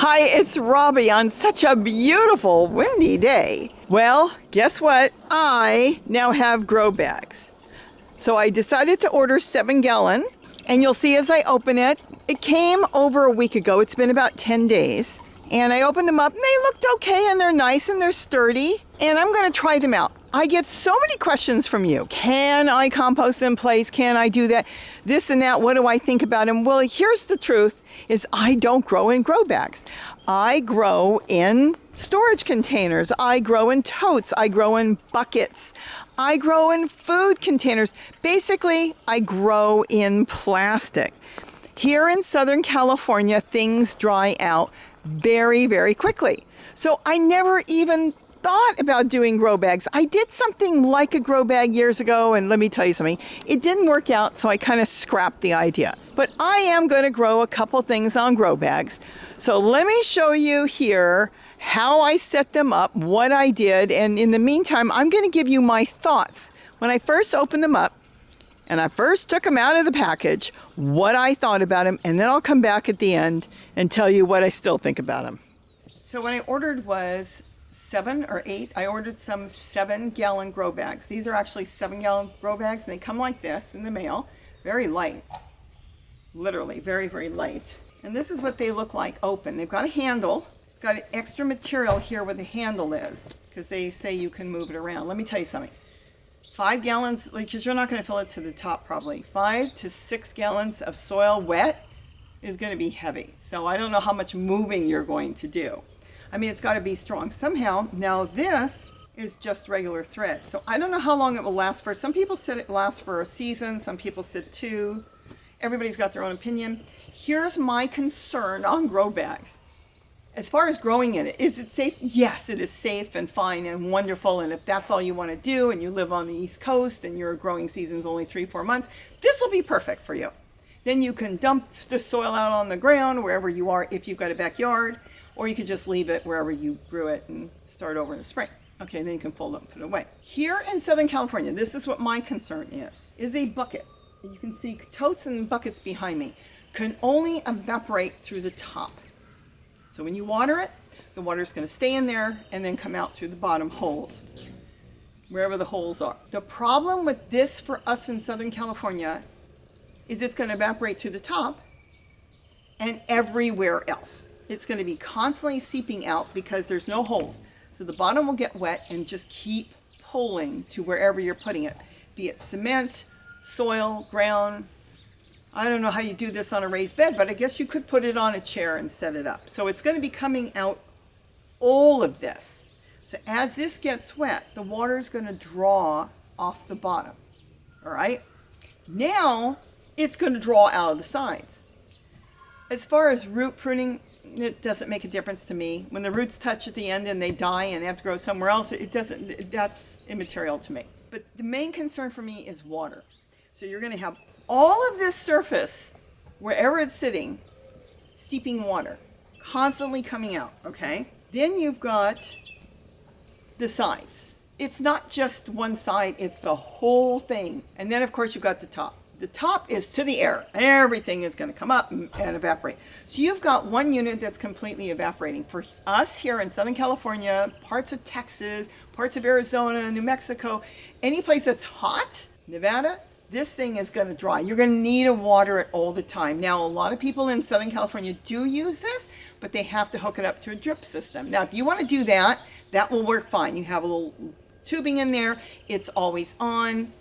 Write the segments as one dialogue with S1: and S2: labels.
S1: Hi, it's Robbie on such a beautiful windy day. Well, guess what? I now have grow bags. So I decided to order 7-gallon, and you'll see as I open it, it came over a week ago. It's been about 10 days. And I opened them up and they looked okay and they're nice and they're sturdy. And I'm going to try them out. I get so many questions from you. Can I compost in place? Can I do that? This and that. What do I think about them? Well, here's the truth is I don't grow in grow bags. I grow in storage containers. I grow in totes. I grow in buckets. I grow in food containers. Basically, I grow in plastic. Here in Southern California, things dry out very, very quickly. So I never even thought about doing grow bags. I did something like a grow bag years ago, and let me tell you something, it didn't work out, so I kind of scrapped the idea. But I am going to grow a couple things on grow bags. So let me show you here how I set them up, what I did, and in the meantime, I'm going to give you my thoughts. When I first opened them up, and I first took them out of the package, what I thought about them, and then I'll come back at the end and tell you what I still think about them. So what I ordered was 7 or 8. I ordered some 7-gallon grow bags. These are actually 7-gallon grow bags, and they come like this in the mail. Very light. Literally, very, very light. And this is what they look like open. They've got a handle. Got an extra material here where the handle is, because they say you can move it around. Let me tell you something. 5 gallons, because you're not going to fill it to the top probably. 5 to 6 gallons of soil wet is going to be heavy. So I don't know how much moving you're going to do. I mean, it's got to be strong somehow. Now this is just regular thread. So I don't know how long it will last for. Some people said it lasts for a season. Some people said 2. Everybody's got their own opinion. Here's my concern on grow bags. As far as growing in it, is it safe? Yes, it is safe and fine and wonderful. And if that's all you want to do and you live on the East Coast and your growing season's only 3-4 months, this will be perfect for you. Then you can dump the soil out on the ground wherever you are if you've got a backyard, or you could just leave it wherever you grew it and start over in the spring. Okay, then you can fold it and put it away. Here in Southern California, this is what my concern is a bucket. And you can see totes and buckets behind me can only evaporate through the top. So when you water it, the water's going to stay in there and then come out through the bottom holes, wherever the holes are. The problem with this for us in Southern California is it's going to evaporate through the top and everywhere else. It's going to be constantly seeping out because there's no holes. So the bottom will get wet and just keep pulling to wherever you're putting it, be it cement, soil, ground. I don't know how you do this on a raised bed, but I guess you could put it on a chair and set it up. So it's going to be coming out all of this. So as this gets wet, the water is going to draw off the bottom. All right. Now it's going to draw out of the sides. As far as root pruning, it doesn't make a difference to me. When the roots touch at the end and they die and they have to grow somewhere else, it doesn't. That's immaterial to me. But the main concern for me is water. So you're going to have all of this surface, wherever it's sitting, seeping water, constantly coming out, okay? Then you've got the sides. It's not just one side, it's the whole thing. And then, of course, you've got the top. The top is to the air. Everything is going to come up and evaporate. So you've got one unit that's completely evaporating. For us here in Southern California, parts of Texas, parts of Arizona, New Mexico, any place that's hot, Nevada, this thing is going to dry. You're going to need to water it all the time. Now, a lot of people in Southern California do use this, but they have to hook it up to a drip system. Now, if you want to do that, that will work fine. You have a little tubing in there. It's always on,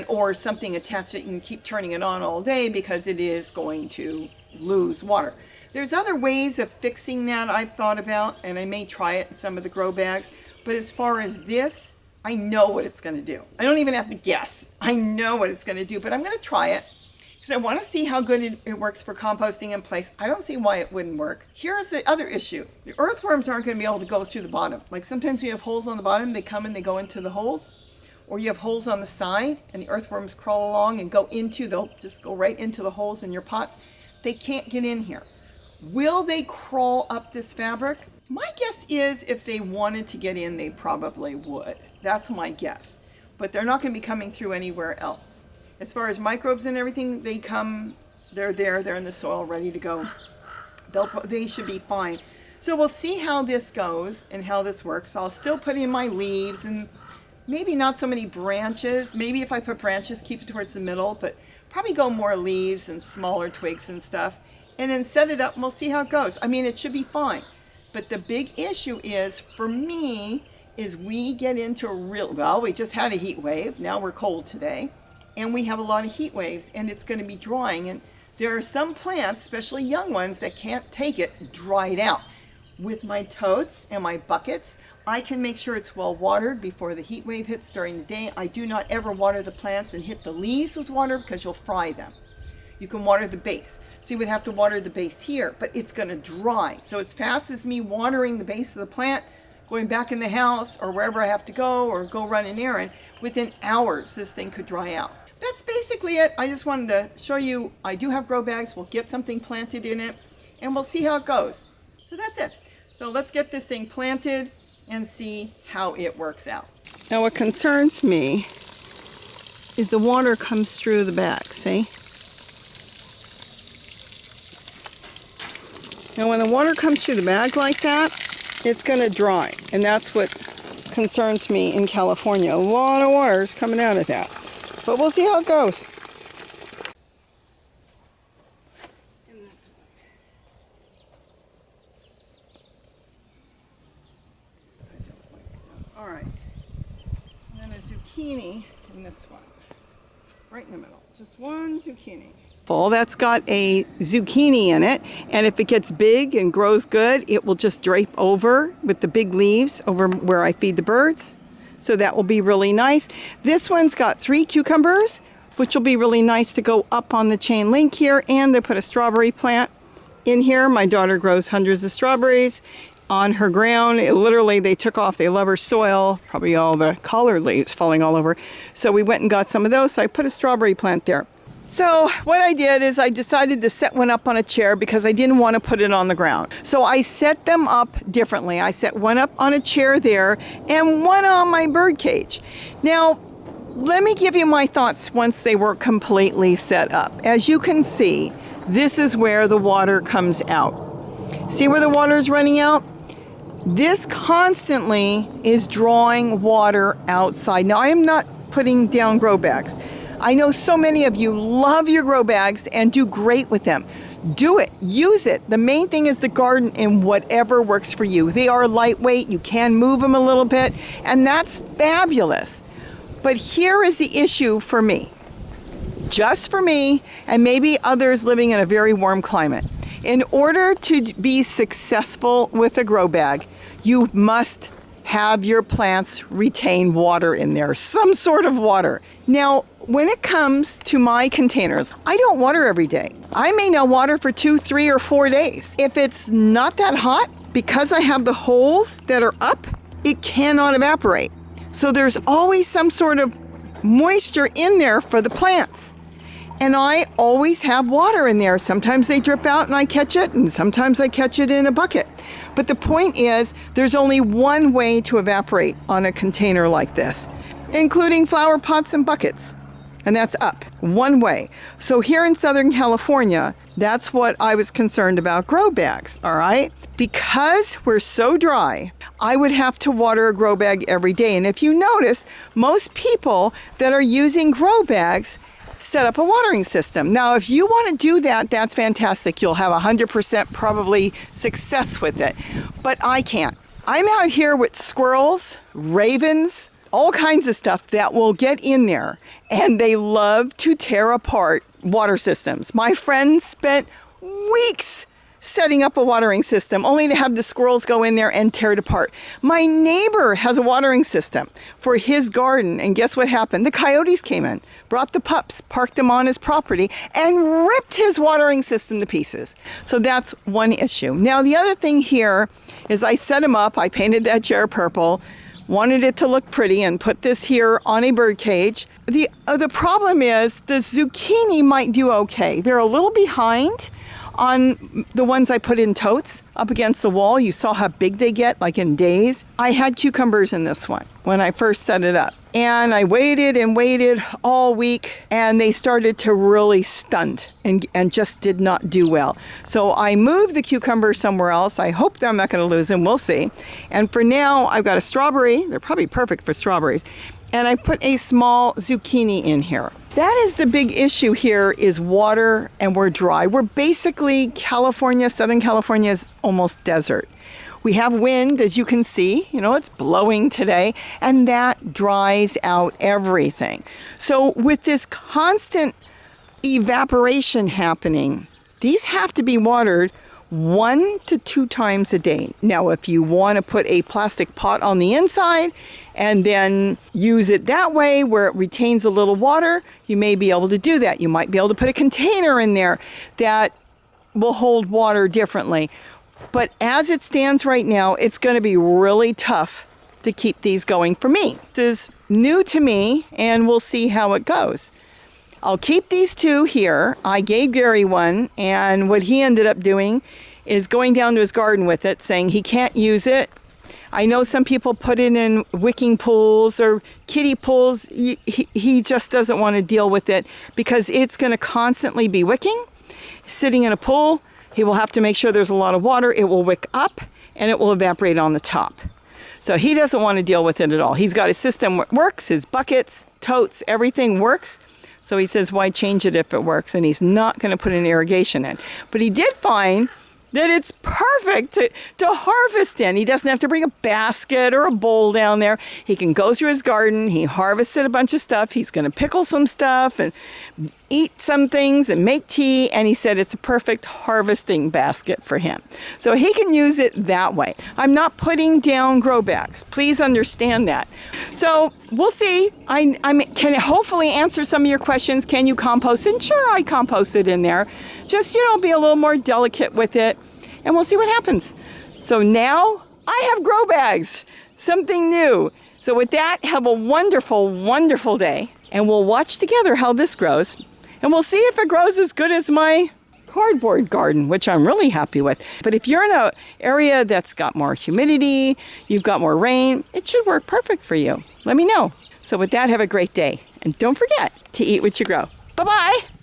S1: or something attached that you can keep turning it on all day because it is going to lose water. There's other ways of fixing that I've thought about, and I may try it in some of the grow bags. But as far as this, I know what it's going to do. I don't even have to guess. I know what it's going to do, but I'm going to try it because I want to see how good it works for composting in place. I don't see why it wouldn't work. Here's the other issue. The earthworms aren't going to be able to go through the bottom. Like sometimes you have holes on the bottom, they come and they go into the holes. Or you have holes on the side and the earthworms crawl along and they'll just go right into the holes in your pots. They can't get in here. Will they crawl up this fabric? My guess is if they wanted to get in, they probably would. That's my guess. But they're not going to be coming through anywhere else. As far as microbes and everything, they're there, they're in the soil, ready to go. They should be fine. So we'll see how this goes and how this works. I'll still put in my leaves and maybe not so many branches. Maybe if I put branches, keep it towards the middle, but probably go more leaves and smaller twigs and stuff. And then set it up and we'll see how it goes. I mean, it should be fine. But the big issue is, for me, is we get into we just had a heat wave. Now we're cold today. And we have a lot of heat waves and it's going to be drying. And there are some plants, especially young ones, that can't take it dried out. With my totes and my buckets, I can make sure it's well watered before the heat wave hits during the day. I do not ever water the plants and hit the leaves with water because you'll fry them. You can water the base. So you would have to water the base here, but it's going to dry. So as fast as me watering the base of the plant, going back in the house or wherever I have to go or go run an errand, within hours this thing could dry out. That's basically it. I just wanted to show you I do have grow bags. We'll get something planted in it and we'll see how it goes. So that's it. So let's get this thing planted and see how it works out. Now what concerns me is the water comes through the bag, see? Now when the water comes through the bag like that, it's going to dry. And that's what concerns me in California. A lot of water is coming out of that. But we'll see how it goes. All right. And then a zucchini in this one. Right in the middle. Just one zucchini. That's got a zucchini in it, and if it gets big and grows good, it will just drape over with the big leaves over where I feed the birds. So that will be really nice. This one's got 3 cucumbers, which will be really nice to go up on the chain link here, and they put a strawberry plant in here. My daughter grows hundreds of strawberries on her ground. Literally, they took off, they love her soil, probably all the collard leaves falling all over. So we went and got some of those, so I put a strawberry plant there. So what I did is I decided to set one up on a chair because I didn't want to put it on the ground. So I set them up differently. I set one up on a chair there and one on my bird cage. Now, let me give you my thoughts once they were completely set up. As you can see, this is where the water comes out. See where the water is running out? This constantly is drawing water outside. Now, I am not putting down grow bags. I know so many of you love your grow bags and do great with them. Do it. Use it. The main thing is the garden and whatever works for you. They are lightweight. You can move them a little bit, and that's fabulous. But here is the issue for me. Just for me, and maybe others living in a very warm climate. In order to be successful with a grow bag, you must have your plants retain water in there, some sort of water. Now, when it comes to my containers, I don't water every day. I may not water for 2, 3, or 4 days. If it's not that hot, because I have the holes that are up, it cannot evaporate. So there's always some sort of moisture in there for the plants. And I always have water in there. Sometimes they drip out and I catch it, and sometimes I catch it in a bucket. But the point is, there's only one way to evaporate on a container like this, including flower pots and buckets. And that's up, one way. So here in Southern California, that's what I was concerned about grow bags, all right? Because we're so dry, I would have to water a grow bag every day. And if you notice, most people that are using grow bags set up a watering system. Now, if you want to do that, that's fantastic. You'll have 100% probably success with it. But I can't. I'm out here with squirrels, ravens, all kinds of stuff that will get in there, and they love to tear apart water systems. My friend spent weeks setting up a watering system only to have the squirrels go in there and tear it apart. My neighbor has a watering system for his garden, and guess what happened? The coyotes came in, brought the pups, parked them on his property, and ripped his watering system to pieces. So that's one issue. Now, the other thing here is I set him up, I painted that chair purple, wanted it to look pretty, and put this here on a bird cage. The problem is the zucchini might do okay. They're a little behind on the ones I put in totes up against the wall. You saw how big they get, like in days. I had cucumbers in this one when I first set it up, And I waited and waited all week, and they started to really stunt and just did not do well. So I moved the cucumbers somewhere else. I hope that I'm not going to lose them. We'll see. And for now, I've got a strawberry. They're probably perfect for strawberries. And I put a small zucchini in here. That is the big issue here, is water, and we're dry. We're basically California. Southern California is almost desert. We have wind, as you can see, it's blowing today, and that dries out everything. So with this constant evaporation happening, these have to be watered 1 to 2 times a day. Now, if you want to put a plastic pot on the inside and then use it that way where it retains a little water, you may be able to do that. You might be able to put a container in there that will hold water differently. But as it stands right now, it's going to be really tough to keep these going for me. This is new to me, and we'll see how it goes. I'll keep these 2 here. I gave Gary one, and what he ended up doing is going down to his garden with it, saying he can't use it. I know some people put it in wicking pools or kiddie pools. He just doesn't want to deal with it because it's going to constantly be wicking. Sitting in a pool, he will have to make sure there's a lot of water. It will wick up, and it will evaporate on the top. So he doesn't want to deal with it at all. He's got his system that works, his buckets, totes, everything works. So he says, why change it if it works? And he's not going to put an irrigation in. But he did find that it's perfect to harvest in. He doesn't have to bring a basket or a bowl down there. He can go through his garden. He harvested a bunch of stuff. He's going to pickle some stuff and eat some things and make tea. And he said it's a perfect harvesting basket for him. So he can use it that way. I'm not putting down grow bags. Please understand that. So we'll see. I can hopefully answer some of your questions. Can you compost? And sure, I compost it in there. Just, be a little more delicate with it. And we'll see what happens. So now I have grow bags. Something new. So with that, have a wonderful, wonderful day. And we'll watch together how this grows. And we'll see if it grows as good as my cardboard garden, which I'm really happy with. But if you're in an area that's got more humidity, you've got more rain, it should work perfect for you. Let me know. So with that, have a great day. And don't forget to eat what you grow. Bye-bye.